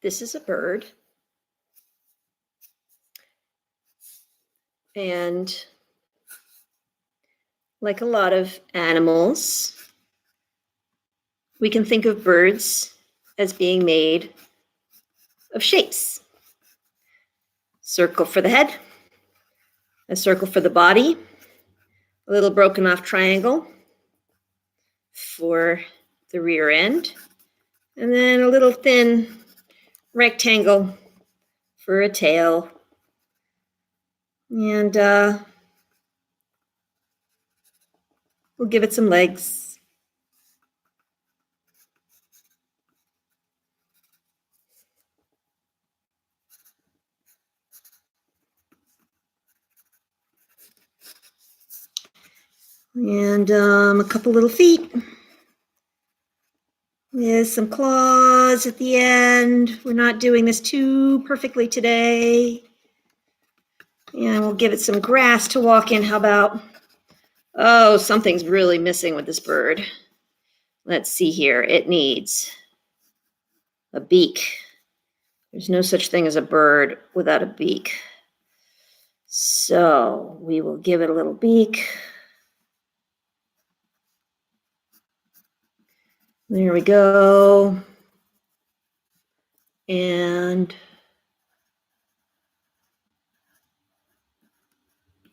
This is a bird. And like a lot of animals, we can think of birds as being made of shapes. Circle for the head, a circle for the body, a little broken off triangle for the rear end, and then a little thin rectangle for a tail. And we'll give it some legs. And a couple little feet with some claws at the end. We're not doing this too perfectly today. And we'll give it some grass to walk in. How about, oh, something's really missing with this bird. Let's see here. It needs a beak. There's no such thing as a bird without a beak. So we will give it a little beak. There we go. And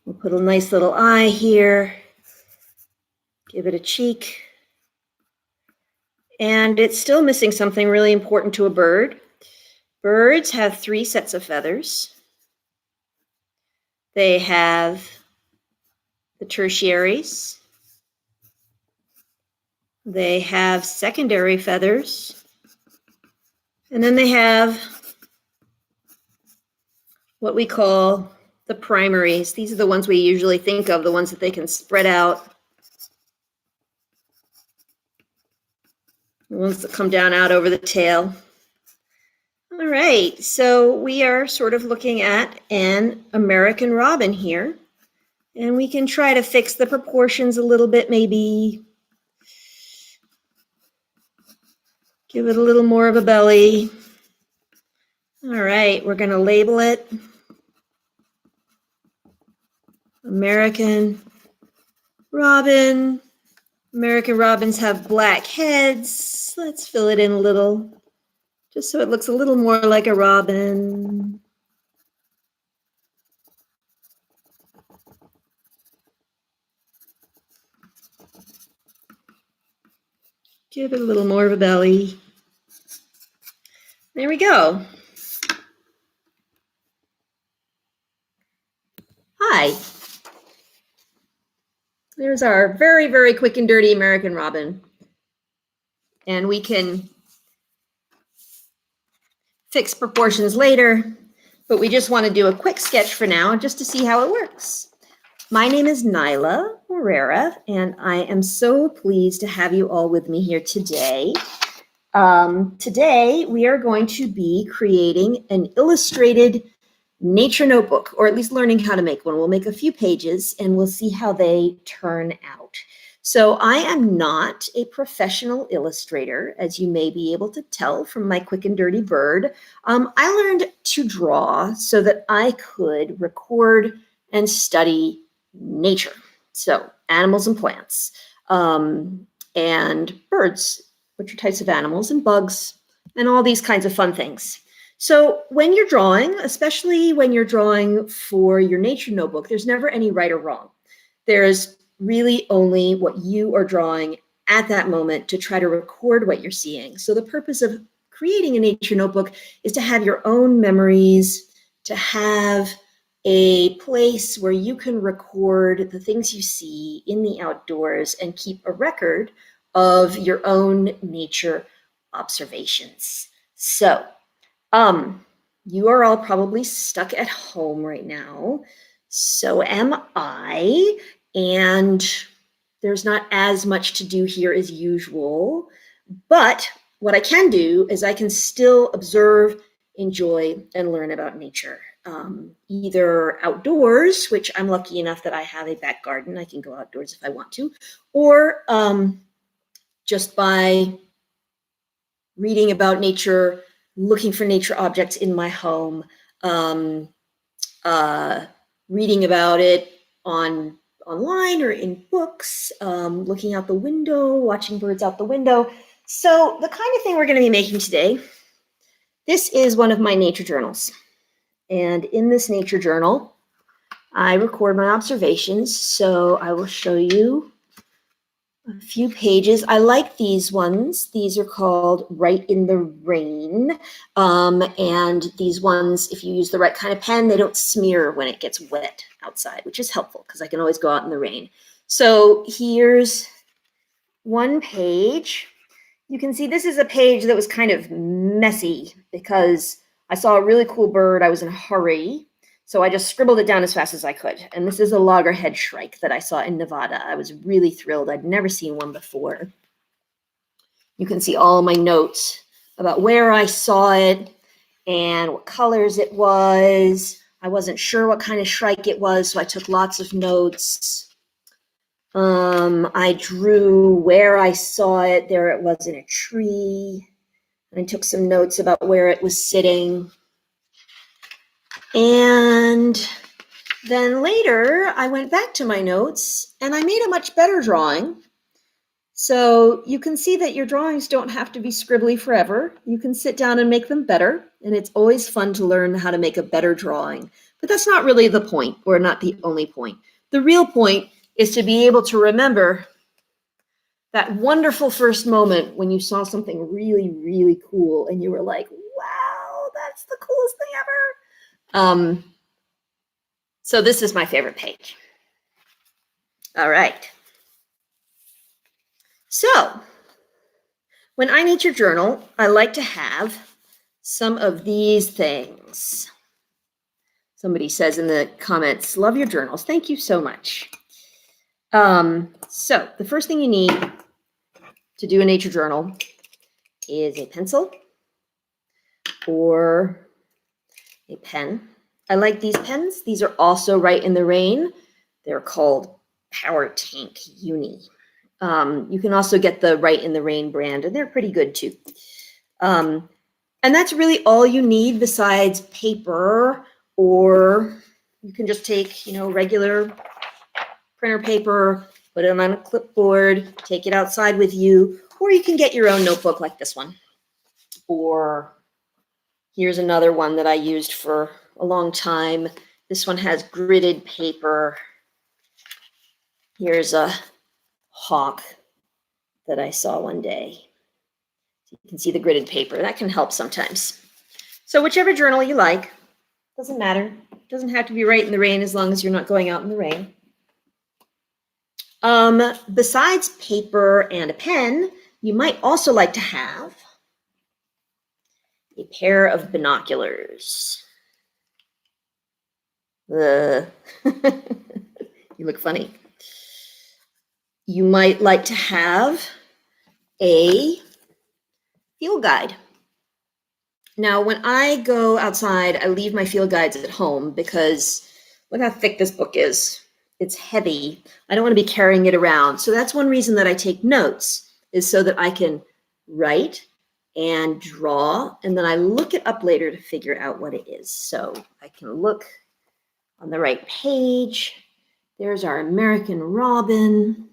we'll put a nice little eye here. Give it a cheek. And it's still missing something really important to a bird. Birds have 3 sets of feathers. They have the tertiaries. They have secondary feathers. And then they have what we call the primaries. These are the ones we usually think of, the ones that they can spread out. The ones that come down out over the tail. All right, so we are sort of looking at an American robin here. And we can try to fix the proportions a little bit, maybe. Give it a little more of a belly. All right, we're going to label it American robin. American robins have black heads. Let's fill it in a little, just so it looks a little more like a robin. Give it a little more of a belly. There we go. Hi. There's our very, very quick and dirty American robin. And we can fix proportions later, but we just want to do a quick sketch for now just to see how it works. My name is Naila Moreira, and I am so pleased to have you all with me here today. Today, we are going to be creating an illustrated nature notebook, or at least learning how to make one. We'll make a few pages, and we'll see how they turn out. So I am not a professional illustrator, as you may be able to tell from my quick and dirty bird. I learned to draw so that I could record and study nature. So animals and plants, and birds, which are types of animals, and bugs, and all these kinds of fun things. So when you're drawing, especially when you're drawing for your nature notebook, there's never any right or wrong. There's really only what you are drawing at that moment to try to record what you're seeing. So the purpose of creating a nature notebook is to have your own memories, to have a place where you can record the things you see in the outdoors and keep a record of your own nature observations. So, you are all probably stuck at home right now. So am I, and there's not as much to do here as usual. But what I can do is I can still observe, enjoy, and learn about nature. Either outdoors, which I'm lucky enough that I have a back garden. I can go outdoors if I want to, or just by reading about nature, looking for nature objects in my home, reading about it online or in books, looking out the window, watching birds out the window. So the kind of thing we're going to be making today, this is one of my nature journals. And in this nature journal, I record my observations. So I will show you a few pages. I like these ones. These are called Write in the Rain. And these ones, if you use the right kind of pen, they don't smear when it gets wet outside, which is helpful because I can always go out in the rain. So here's one page. You can see this is a page that was kind of messy because I saw a really cool bird. I was in a hurry. So I just scribbled it down as fast as I could. And this is a loggerhead shrike that I saw in Nevada. I was really thrilled. I'd never seen one before. You can see all my notes about where I saw it and what colors it was. I wasn't sure what kind of shrike it was, so I took lots of notes. I drew where I saw it. There it was in a tree. I took some notes about where it was sitting. And then later, I went back to my notes and I made a much better drawing. So you can see that your drawings don't have to be scribbly forever. You can sit down and make them better. And it's always fun to learn how to make a better drawing. But that's not really the point, or not the only point. The real point is to be able to remember that wonderful first moment when you saw something really, really cool and you were like, wow, that's the coolest thing ever. So this is my favorite page. All right. So when I nature journal, I like to have some of these things. Somebody says in the comments, love your journals. Thank you so much. So the first thing you need to do a nature journal is a pencil or a pen. I like these pens. These are also Write in the Rain. They're called Power Tank Uni. You can also get the Write in the Rain brand, and they're pretty good too. And that's really all you need besides paper, or you can just take, regular printer paper, put it on a clipboard, take it outside with you, or you can get your own notebook like this one. Or here's another one that I used for a long time. This one has gridded paper. Here's a hawk that I saw one day. You can see the gridded paper. That can help sometimes. So whichever journal you like, doesn't matter. It doesn't have to be Write in the Rain as long as you're not going out in the rain. Besides paper and a pen, you might also like to have a pair of binoculars. You look funny. You might like to have a field guide. Now, when I go outside, I leave my field guides at home because look how thick this book is. It's heavy. I don't want to be carrying it around. So that's one reason that I take notes, is so that I can write and draw, and then I look it up later to figure out what it is. So I can look on the right page. There's our American robin,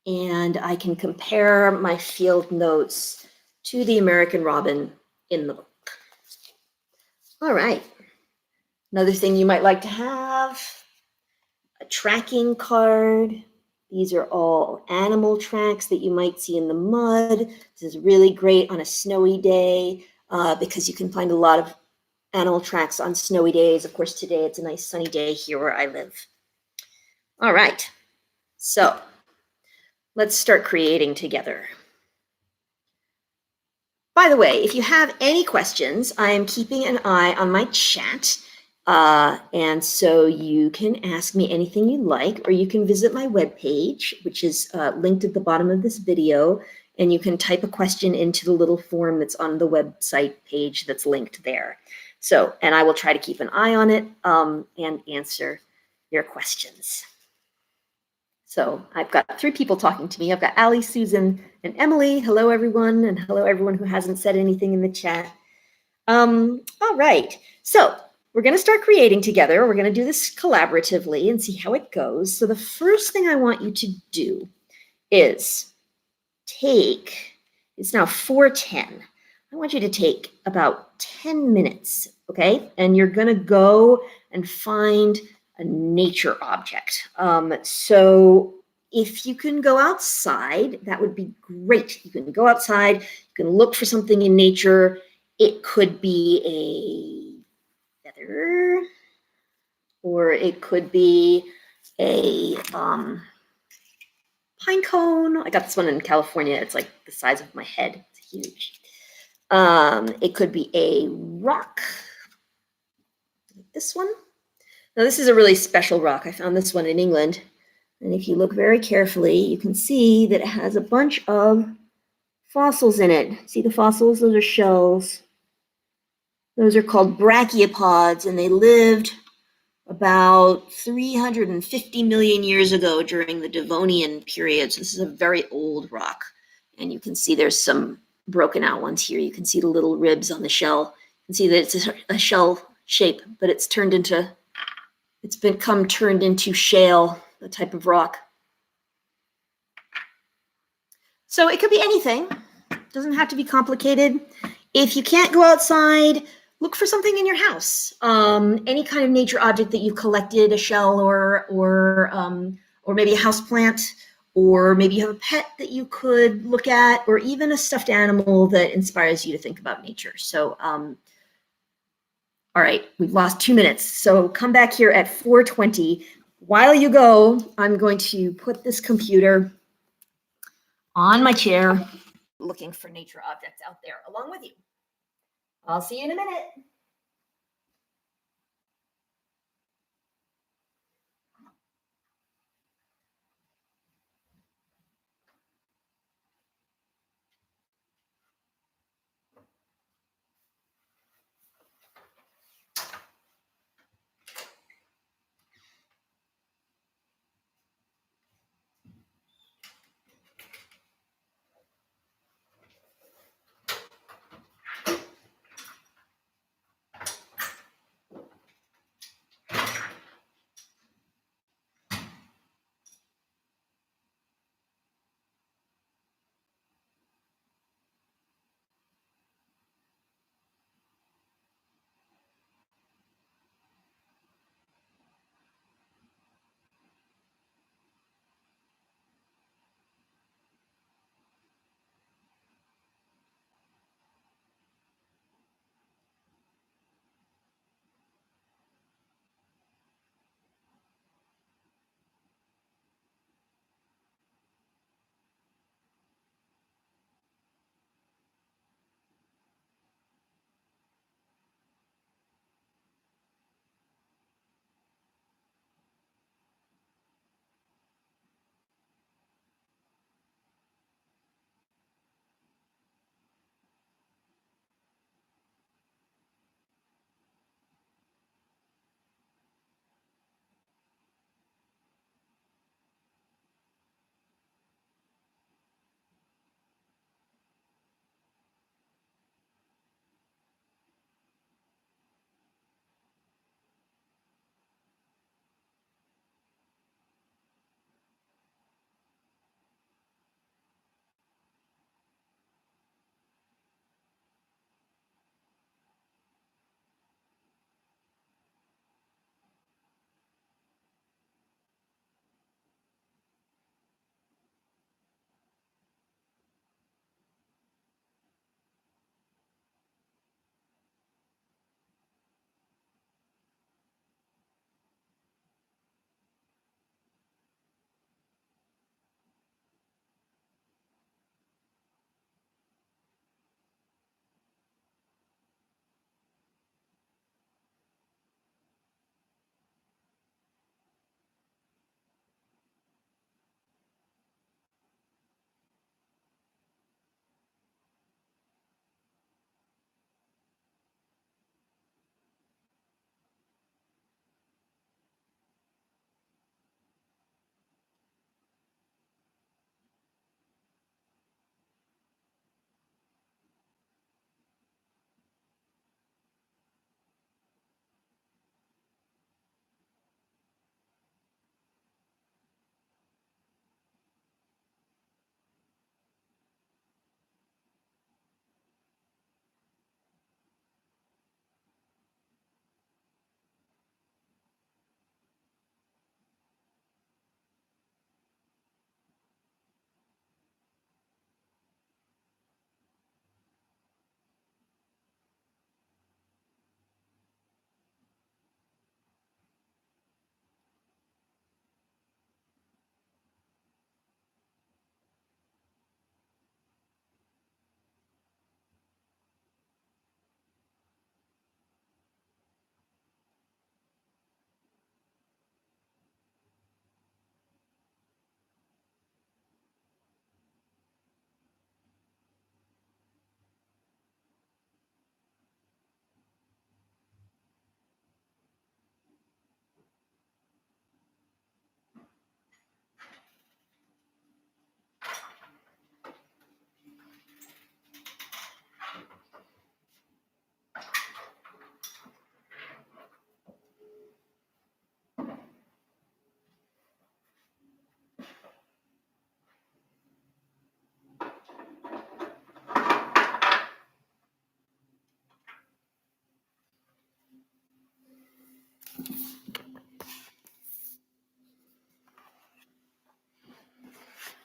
and I can compare my field notes to the American robin in the book. All right. Another thing you might like to have, a tracking card. These are all animal tracks that you might see in the mud. This is really great on a snowy day because you can find a lot of animal tracks on snowy days. Of course, today it's a nice sunny day here where I live. All right, so let's start creating together. By the way, if you have any questions, I am keeping an eye on my chat. And so you can ask me anything you like, or you can visit my webpage, which is linked at the bottom of this video, and you can type a question into the little form that's on the website page that's linked there. So, and I will try to keep an eye on it and answer your questions. So I've got 3 people talking to me. I've got Allie, Susan, and Emily. Hello, everyone, and hello, everyone who hasn't said anything in the chat. All right. So we're going to start creating together. We're going to do this collaboratively and see how it goes. So the first thing I want you to do is take, it's now 4:10. I want you to take about 10 minutes, okay? And you're going to go and find a nature object. So if you can go outside, that would be great. You can go outside, you can look for something in nature. It could be a feather, or it could be a pine cone. I got this one in California. It's like the size of my head. It's huge. It could be a rock, like this one. Now, this is a really special rock. I found this one in England. And if you look very carefully, you can see that it has a bunch of fossils in it. See the fossils? Those are shells. Those are called brachiopods, and they lived about 350 million years ago during the Devonian period. So this is a very old rock. And you can see there's some broken out ones here. You can see the little ribs on the shell. You can see that it's a shell shape, but it's become turned into shale, the type of rock. So it could be anything. It doesn't have to be complicated. If you can't go outside, look for something in your house. Any kind of nature object that you've collected, a shell or maybe a house plant, or maybe you have a pet that you could look at, or even a stuffed animal that inspires you to think about nature. So, all right, we've lost 2 minutes. So come back here at 4:20. While you go, I'm going to put this computer on my chair, looking for nature objects out there along with you. I'll see you in a minute.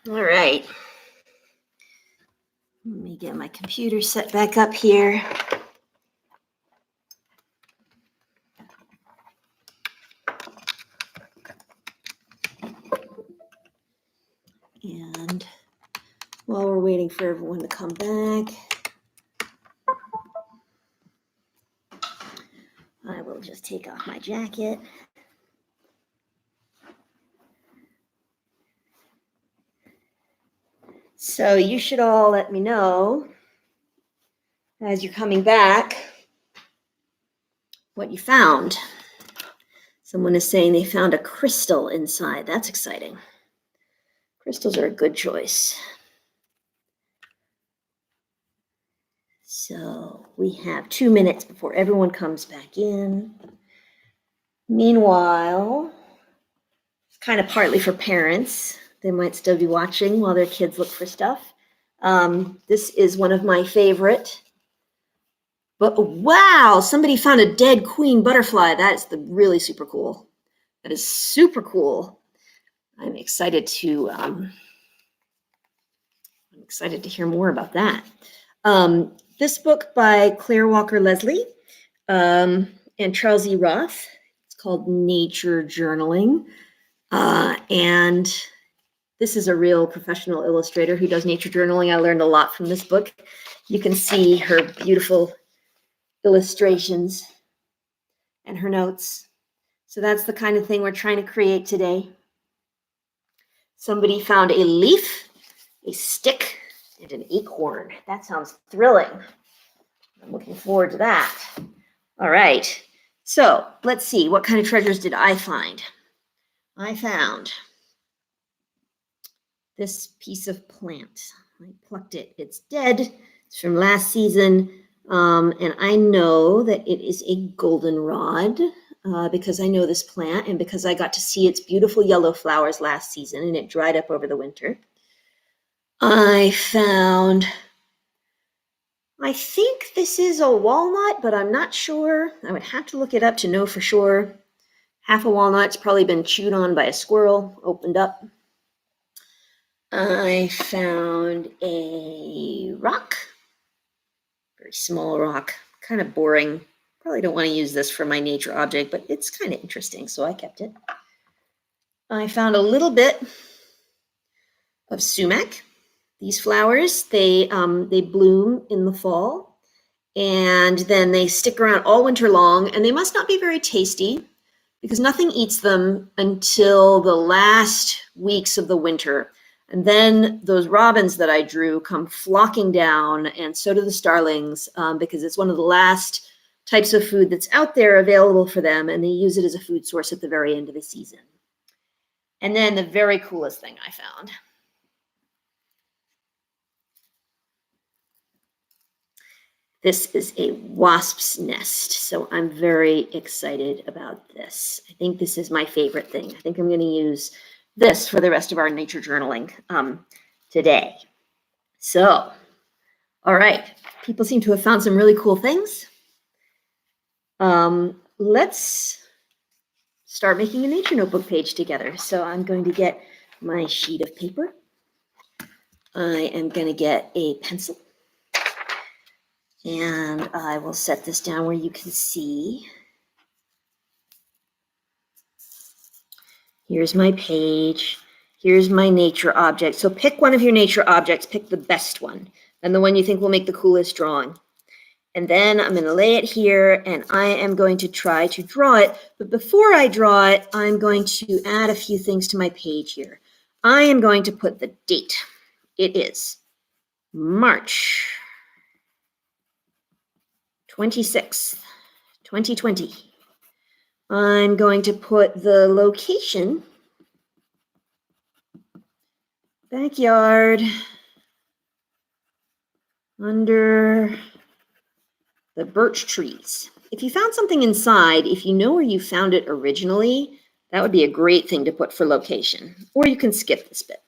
All right. Let me get my computer set back up here. And while we're waiting for everyone to come back, I will just take off my jacket. So you should all let me know as you're coming back what you found. Someone is saying they found a crystal inside. That's exciting. Crystals are a good choice. So we have 2 minutes before everyone comes back in. Meanwhile, it's kind of partly for parents. They might still be watching while their kids look for stuff. This is one of my favorite. But wow, somebody found a dead queen butterfly. That's really super cool. That is super cool. I'm excited to hear more about that. This book by Claire Walker Leslie and Charles E. Roth. It's called Nature Journaling. And this is a real professional illustrator who does nature journaling. I learned a lot from this book. You can see her beautiful illustrations and her notes. So that's the kind of thing we're trying to create today. Somebody found a leaf, a stick, and an acorn. That sounds thrilling. I'm looking forward to that. All right. So let's see. What kind of treasures did I find? I found this piece of plant. I plucked it. It's dead. It's from last season. And I know that it is a goldenrod because I know this plant and because I got to see its beautiful yellow flowers last season and it dried up over the winter. I found, I think this is a walnut, but I'm not sure. I would have to look it up to know for sure. Half a walnut's probably been chewed on by a squirrel, opened up. I found a rock, very small rock, kind of boring. Probably don't want to use this for my nature object, but it's kind of interesting, so I kept it. I found a little bit of sumac. These flowers, they bloom in the fall, and then they stick around all winter long, and they must not be very tasty because nothing eats them until the last weeks of the winter. And then those robins that I drew come flocking down, and so do the starlings, because it's one of the last types of food that's out there available for them, and they use it as a food source at the very end of the season. And then the very coolest thing I found. This is a wasp's nest, so I'm very excited about this. I think this is my favorite thing. I think I'm going to use this for the rest of our nature journaling today. So, all right, people seem to have found some really cool things. Let's start making a nature notebook page together. So I'm going to get my sheet of paper. I am going to get a pencil. And I will set this down where you can see. Here's my page. Here's my nature object. So pick one of your nature objects. Pick the best one and the one you think will make the coolest drawing. And then I'm going to lay it here and I am going to try to draw it. But before I draw it, I'm going to add a few things to my page here. I am going to put the date. It is March 26th, 2020. I'm going to put the location, backyard, under the birch trees. If you found something inside, if you know where you found it originally, that would be a great thing to put for location. Or you can skip this bit.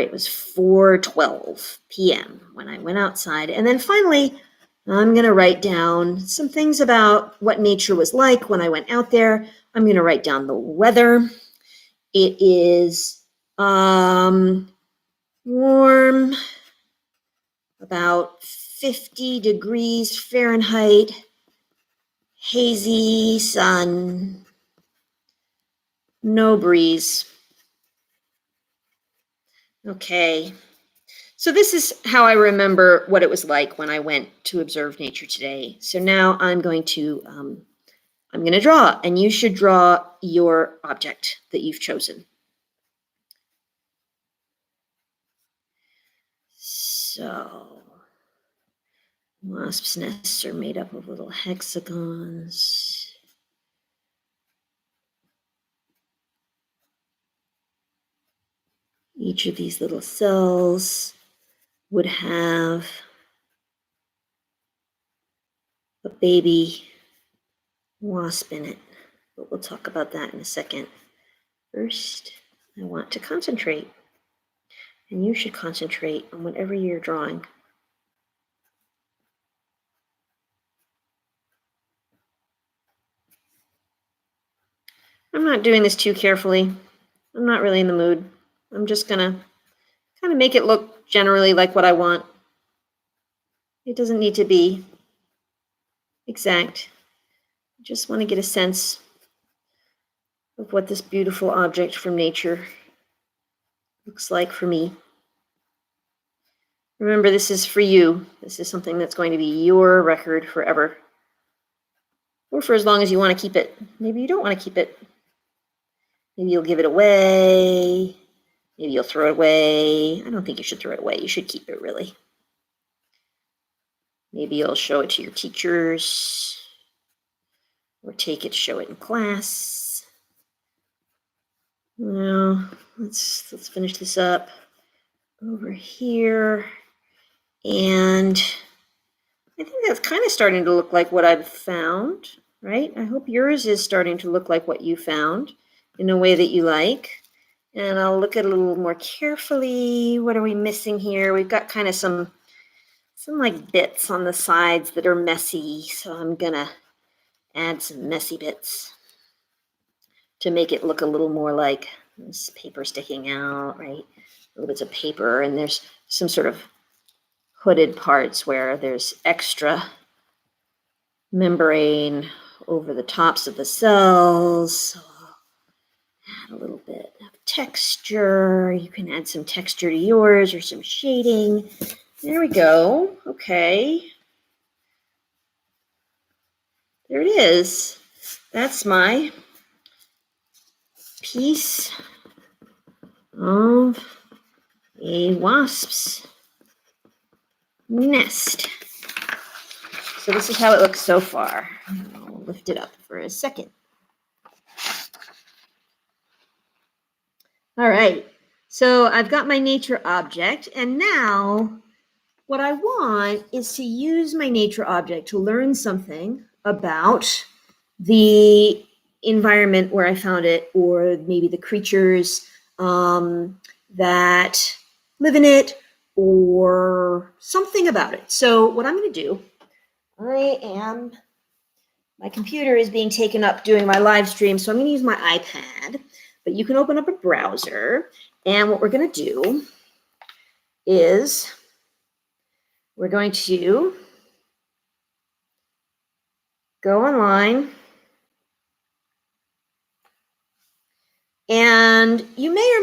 It was 4:12 p.m. when I went outside. And then finally, I'm going to write down some things about what nature was like when I went out there. I'm going to write down the weather. It is warm, about 50 degrees Fahrenheit, hazy sun, no breeze. Okay. So this is how I remember what it was like when I went to observe nature today. So now I'm going to draw, and you should draw your object that you've chosen. So wasps' nests are made up of little hexagons. Each of these little cells would have a baby wasp in it, but we'll talk about that in a second. First, I want to concentrate, and you should concentrate on whatever you're drawing. I'm not doing this too carefully. I'm not really in the mood. I'm just gonna kind of make it look generally like what I want. It doesn't need to be exact. I just want to get a sense of what this beautiful object from nature looks like for me. Remember, this is for you. This is something that's going to be your record forever. Or for as long as you want to keep it. Maybe you don't want to keep it. Maybe you'll give it away. Maybe you'll throw it away. I don't think you should throw it away. You should keep it, really. Maybe you'll show it to your teachers, or take it, show it in class. Now, let's finish this up over here. And I think that's kind of starting to look like what I've found, right? I hope yours is starting to look like what you found in a way that you like. And I'll look at it a little more carefully. What are we missing here? We've got kind of some like bits on the sides that are messy. So I'm gonna add some messy bits to make it look a little more like this paper sticking out, right? Little bits of paper, and there's some sort of hooded parts where there's extra membrane over the tops of the cells. So I'll add a little bit of texture. You can add some texture to yours or some shading. There we go. Okay. There it is. That's my piece of a wasp's nest. So this is how it looks so far. I'll lift it up for a second. All right, so I've got my nature object, and now what I want is to use my nature object to learn something about the environment where I found it, or maybe the creatures that live in it, or something about it. So what I'm going to do, my computer is being taken up doing my live stream, so I'm going to use my iPad, but you can open up a browser, and what we're going to do is we're going to go online, and you may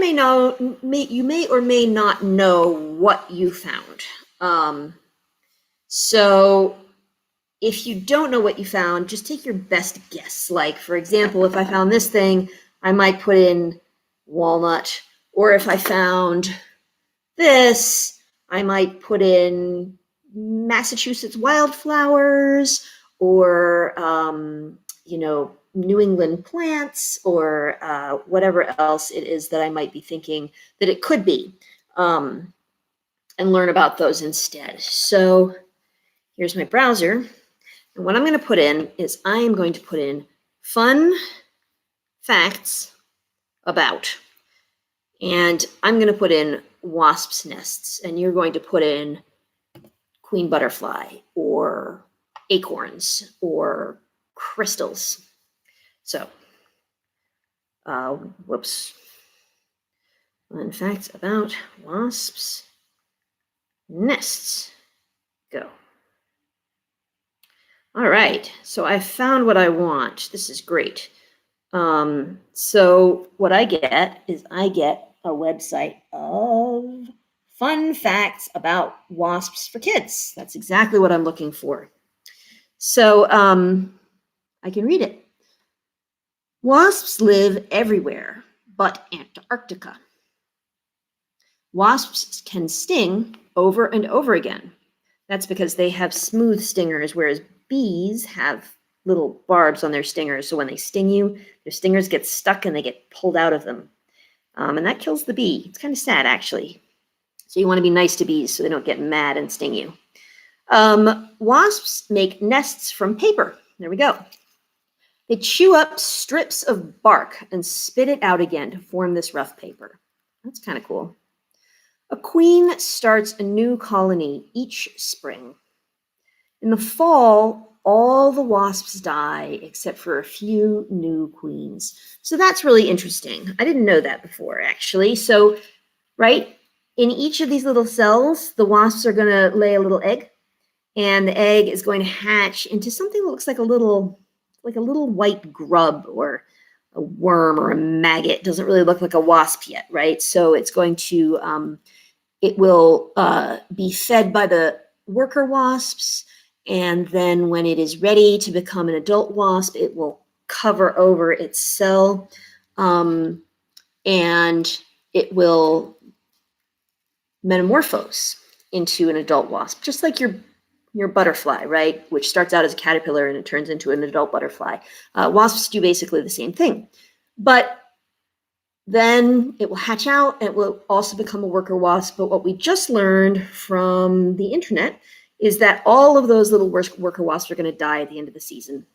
or may not know what you found. So if you don't know what you found, just take your best guess. Like, for example, if I found this thing, I might put in walnut, or if I found this, I might put in Massachusetts wildflowers, or New England plants, or whatever else it is that I might be thinking that it could be, and learn about those instead. So here's my browser, and what I'm going to put in is I am going to put in fun facts about, and I'm going to put in wasps' nests, and you're going to put in queen butterfly or acorns or crystals. So, whoops. Fun facts about wasps' nests. Go. All right, so I found what I want. This is great. So what I get is I get a website of fun facts about wasps for kids. That's exactly what I'm looking for. So I can read it. Wasps live everywhere but Antarctica. Wasps can sting over and over again. That's because they have smooth stingers, whereas bees have little barbs on their stingers. So when they sting you, their stingers get stuck and they get pulled out of them. And that kills the bee. It's kind of sad, actually. So you want to be nice to bees so they don't get mad and sting you. Wasps make nests from paper. There we go. They chew up strips of bark and spit it out again to form this rough paper. That's kind of cool. A queen starts a new colony each spring. In the fall, all the wasps die except for a few new queens. So that's really interesting. I didn't know that before, actually. So, right, in each of these little cells, the wasps are going to lay a little egg, and the egg is going to hatch into something that looks like a little white grub or a worm or a maggot. It doesn't really look like a wasp yet, right? So it's going to it will be fed by the worker wasps, and then when it is ready to become an adult wasp, it will cover over its cell, and it will metamorphose into an adult wasp, just like your butterfly, right? Which starts out as a caterpillar and it turns into an adult butterfly. Wasps do basically the same thing, but then it will hatch out and it will also become a worker wasp. But what we just learned from the internet is that all of those little worker wasps are going to die at the end of the season.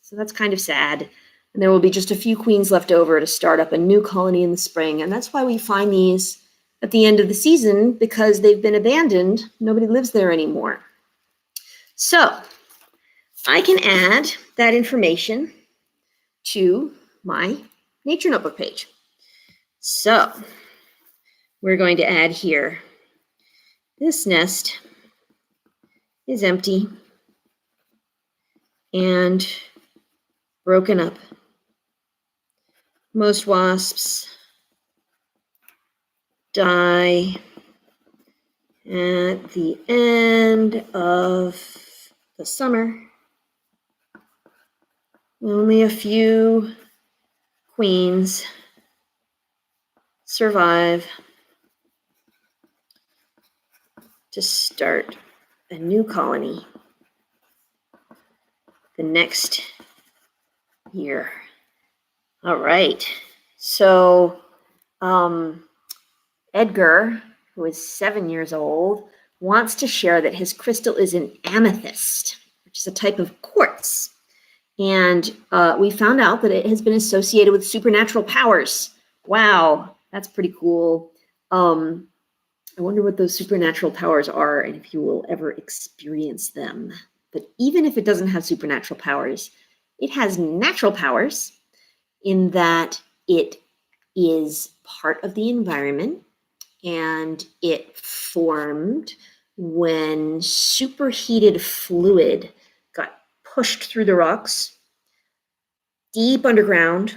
So that's kind of sad. And there will be just a few queens left over to start up a new colony in the spring. And that's why we find these at the end of the season, because they've been abandoned. Nobody lives there anymore. So I can add that information to my Nature Notebook page. So we're going to add here, this nest is empty and broken up. Most wasps die at the end of the summer. Only a few queens survive to start a new colony the next year. All right. So Edgar, who is 7 years old, wants to share that his crystal is an amethyst, which is a type of quartz. And we found out that it has been associated with supernatural powers. Wow, that's pretty cool. I wonder what those supernatural powers are and if you will ever experience them. But even if it doesn't have supernatural powers, it has natural powers in that it is part of the environment and it formed when superheated fluid got pushed through the rocks deep underground,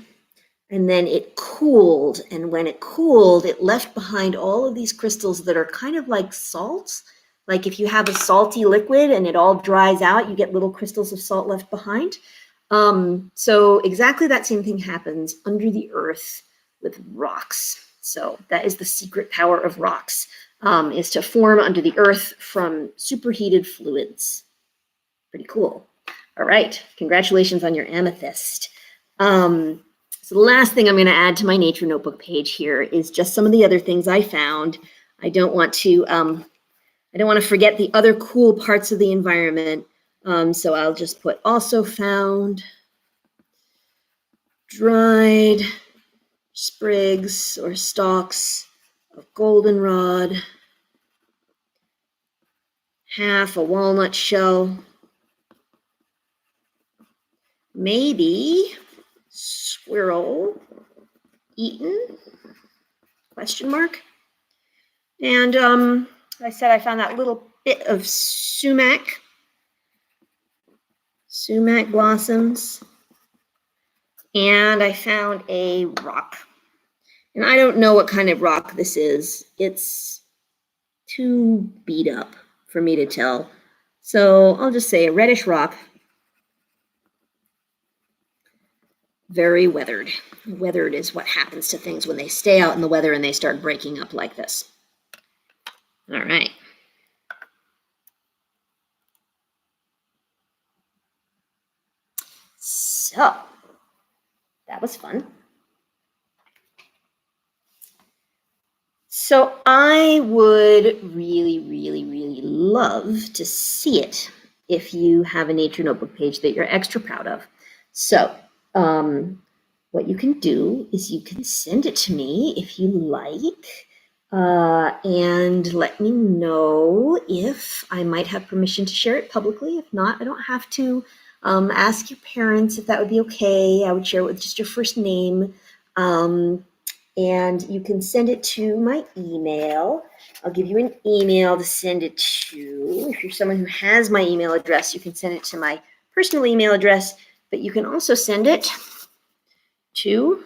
and then it cooled. And when it cooled, it left behind all of these crystals that are kind of like salts. Like if you have a salty liquid and it all dries out, you get little crystals of salt left behind. So exactly that same thing happens under the earth with rocks. So that is the secret power of rocks, is to form under the earth from superheated fluids. Pretty cool. All right, congratulations on your amethyst. So the last thing I'm going to add to my Nature Notebook page here is just some of the other things I found. I don't want to forget the other cool parts of the environment. So I'll just put also found dried sprigs or stalks of goldenrod, half a walnut shell, maybe squirrel eaten, question mark. And I said I found that little bit of sumac blossoms, and I found a rock. And I don't know what kind of rock this is. It's too beat up for me to tell. So I'll just say a reddish rock. Very weathered. Weathered is what happens to things when they stay out in the weather and they start breaking up like this. All right. So that was fun. So I would really, really, really love to see it if you have a nature notebook page that you're extra proud of. So what you can do is you can send it to me if you like, and let me know if I might have permission to share it publicly. If not, I don't have to. Ask your parents if that would be okay. I would share it with just your first name. And you can send it to my email. I'll give you an email to send it to. If you're someone who has my email address, you can send it to my personal email address, but you can also send it to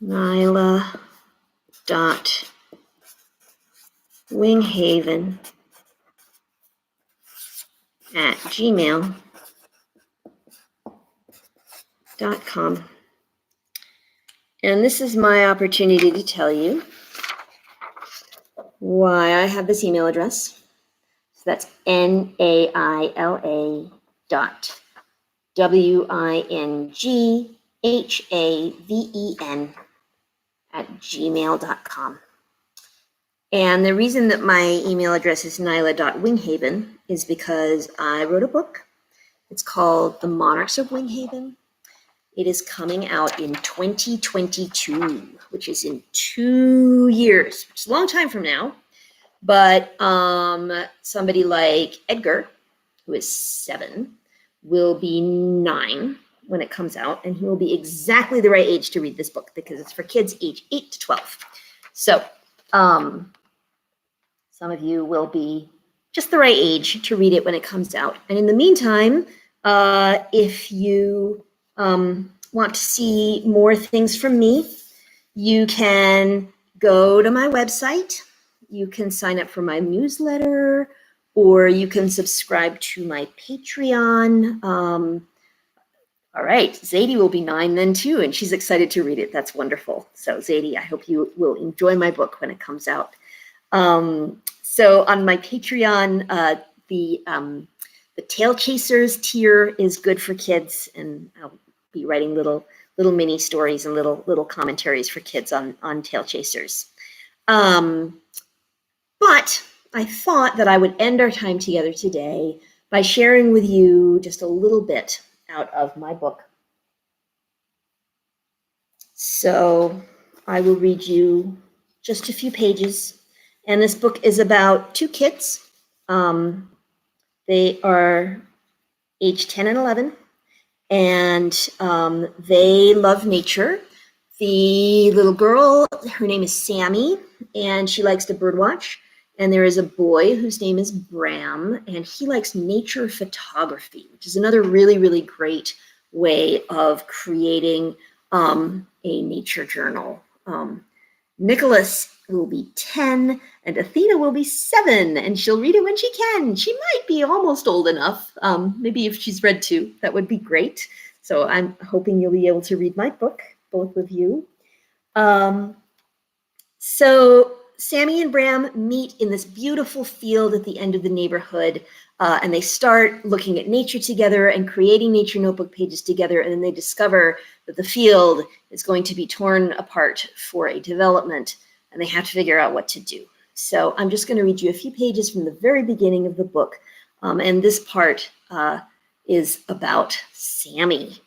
naila.winghaven@gmail.com. And this is my opportunity to tell you why I have this email address. So that's naila.winghaven@gmail.com. And the reason that my email address is naila.winghaven is because I wrote a book. It's called The Monarchs of Winghaven. It is coming out in 2022, which is in 2 years, which is a long time from now. But somebody like Edgar, who is 7, will be 9 when it comes out, and he will be exactly the right age to read this book because it's for kids age 8 to 12. So some of you will be just the right age to read it when it comes out. And in the meantime, if you want to see more things from me, you can go to my website. You can sign up for my newsletter, or you can subscribe to my Patreon. All right, Zadie will be 9 then too, and she's excited to read it. That's wonderful. So Zadie, I hope you will enjoy my book when it comes out. So on my Patreon, the Tail Chasers tier is good for kids, and I'll be writing little mini stories and little commentaries for kids on Tail Chasers. But I thought that I would end our time together today by sharing with you just a little bit out of my book. So I will read you just a few pages. And this book is about 2 kids. They are age 10 and 11, and they love nature. The little girl, her name is Sammy, and she likes to birdwatch. And there is a boy whose name is Bram, and he likes nature photography, which is another really, really great way of creating a nature journal. Nicholas will be 10, and Athena will be 7, and she'll read it when she can. She might be almost old enough. Maybe if she's read 2, that would be great. So I'm hoping you'll be able to read my book, both of you. So Sammy and Bram meet in this beautiful field at the end of the neighborhood, and they start looking at nature together and creating nature notebook pages together, and then they discover that the field is going to be torn apart for a development, and they have to figure out what to do. So I'm just going to read you a few pages from the very beginning of the book, and this part is about Sammy.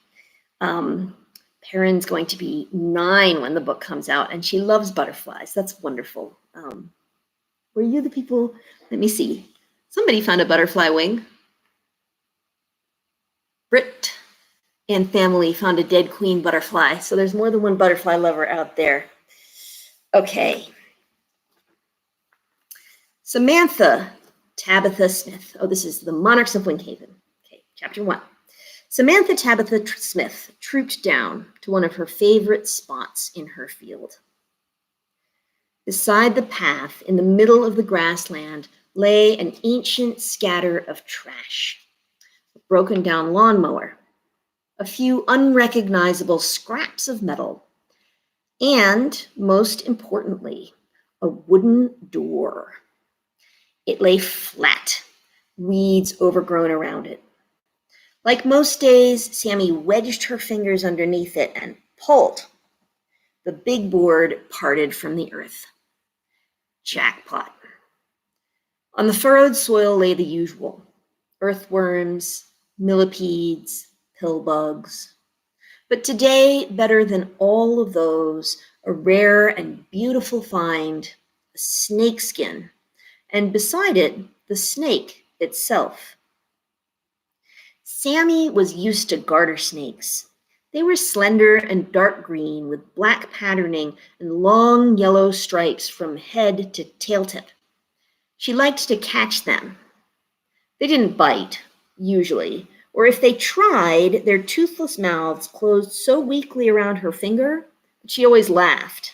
Perrin's going to be 9 when the book comes out, and she loves butterflies. That's wonderful. Were you the people? Let me see. Somebody found a butterfly wing. Britt and family found a dead queen butterfly. So there's more than one butterfly lover out there. Okay. Samantha Tabitha Smith. Oh, this is the Monarchs of Winghaven. Okay, chapter 1. Samantha Tabitha Smith trooped down to one of her favorite spots in her field. Beside the path, in the middle of the grassland, lay an ancient scatter of trash. A broken down lawnmower, a few unrecognizable scraps of metal, and, most importantly, a wooden door. It lay flat, weeds overgrown around it. Like most days, Sammy wedged her fingers underneath it and pulled. The big board parted from the earth. Jackpot. On the furrowed soil lay the usual: earthworms, millipedes, pill bugs. But today, better than all of those, a rare and beautiful find, a snakeskin, and beside it, the snake itself. Sammy was used to garter snakes. They were slender and dark green with black patterning and long yellow stripes from head to tail tip. She liked to catch them. They didn't bite, usually, or if they tried, their toothless mouths closed so weakly around her finger that she always laughed.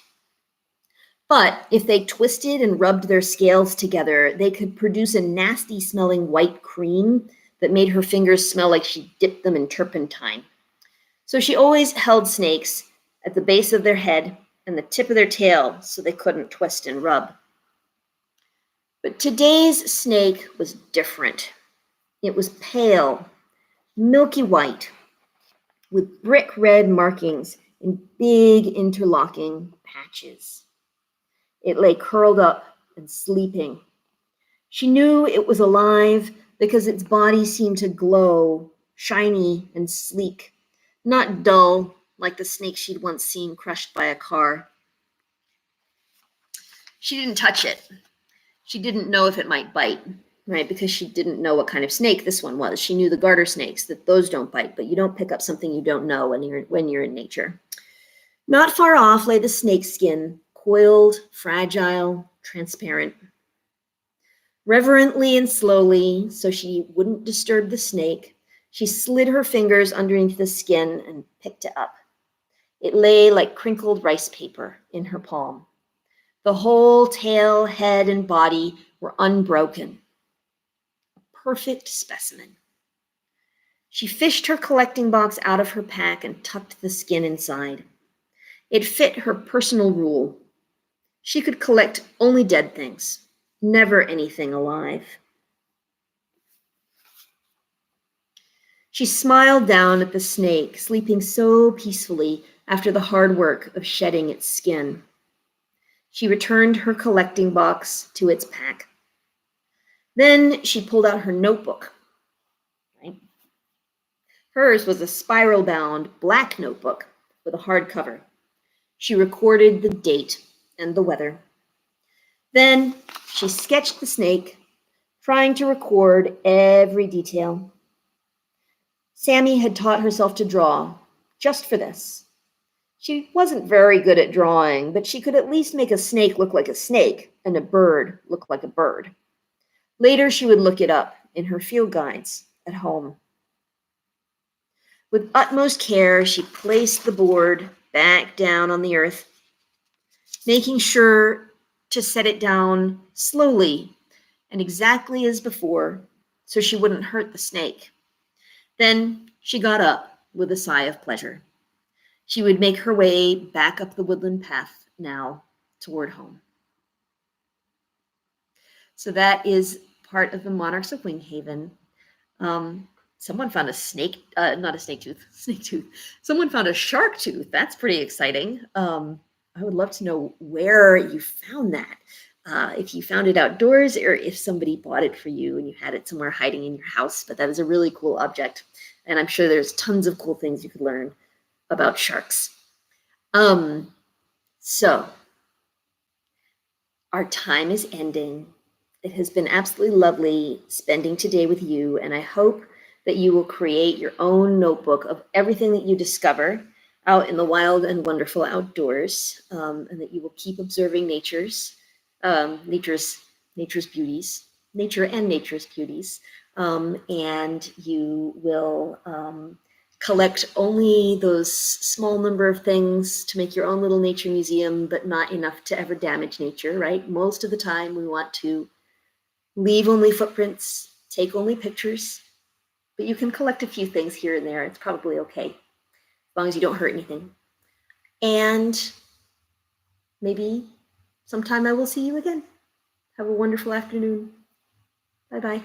But if they twisted and rubbed their scales together, they could produce a nasty-smelling white cream that made her fingers smell like she dipped them in turpentine. So she always held snakes at the base of their head and the tip of their tail so they couldn't twist and rub. But today's snake was different. It was pale, milky white, with brick red markings and big interlocking patches. It lay curled up and sleeping. She knew it was alive because its body seemed to glow, shiny and sleek, not dull like the snake she'd once seen crushed by a car. She didn't touch it. She didn't know if it might bite, right? Because she didn't know what kind of snake this one was. She knew the garter snakes, that those don't bite, but you don't pick up something you don't know when you're in nature. Not far off lay the snake skin, coiled, fragile, transparent. Reverently and slowly, so she wouldn't disturb the snake, she slid her fingers underneath the skin and picked it up. It lay like crinkled rice paper in her palm. The whole tail, head, and body were unbroken. A perfect specimen. She fished her collecting box out of her pack and tucked the skin inside. It fit her personal rule. She could collect only dead things, never anything alive. She smiled down at the snake, sleeping so peacefully after the hard work of shedding its skin. She returned her collecting box to its pack. Then she pulled out her notebook. Right? Hers was a spiral-bound black notebook with a hard cover. She recorded the date and the weather. Then she sketched the snake, trying to record every detail. Sammy had taught herself to draw just for this. She wasn't very good at drawing, but she could at least make a snake look like a snake and a bird look like a bird. Later, she would look it up in her field guides at home. With utmost care, she placed the board back down on the earth, making sure to set it down slowly and exactly as before so she wouldn't hurt the snake. Then she got up with a sigh of pleasure. She would make her way back up the woodland path now toward home. So that is part of the Monarchs of Winghaven. Someone found a snake, not a snake tooth. Someone found a shark tooth. That's pretty exciting. I would love to know where you found that. If you found it outdoors or if somebody bought it for you and you had it somewhere hiding in your house. But that is a really cool object. And I'm sure there's tons of cool things you could learn about sharks. So Our time is ending. It has been absolutely lovely spending today with you, and I hope that you will create your own notebook of everything that you discover out in the wild and wonderful outdoors, and that you will keep observing um, nature's, nature's beauties, nature and nature's beauties, and you will collect only those small number of things to make your own little nature museum, but not enough to ever damage nature, right? Most of the time, we want to leave only footprints, take only pictures, but you can collect a few things here and there. It's probably okay, as long as you don't hurt anything. And maybe sometime I will see you again. Have a wonderful afternoon. Bye bye.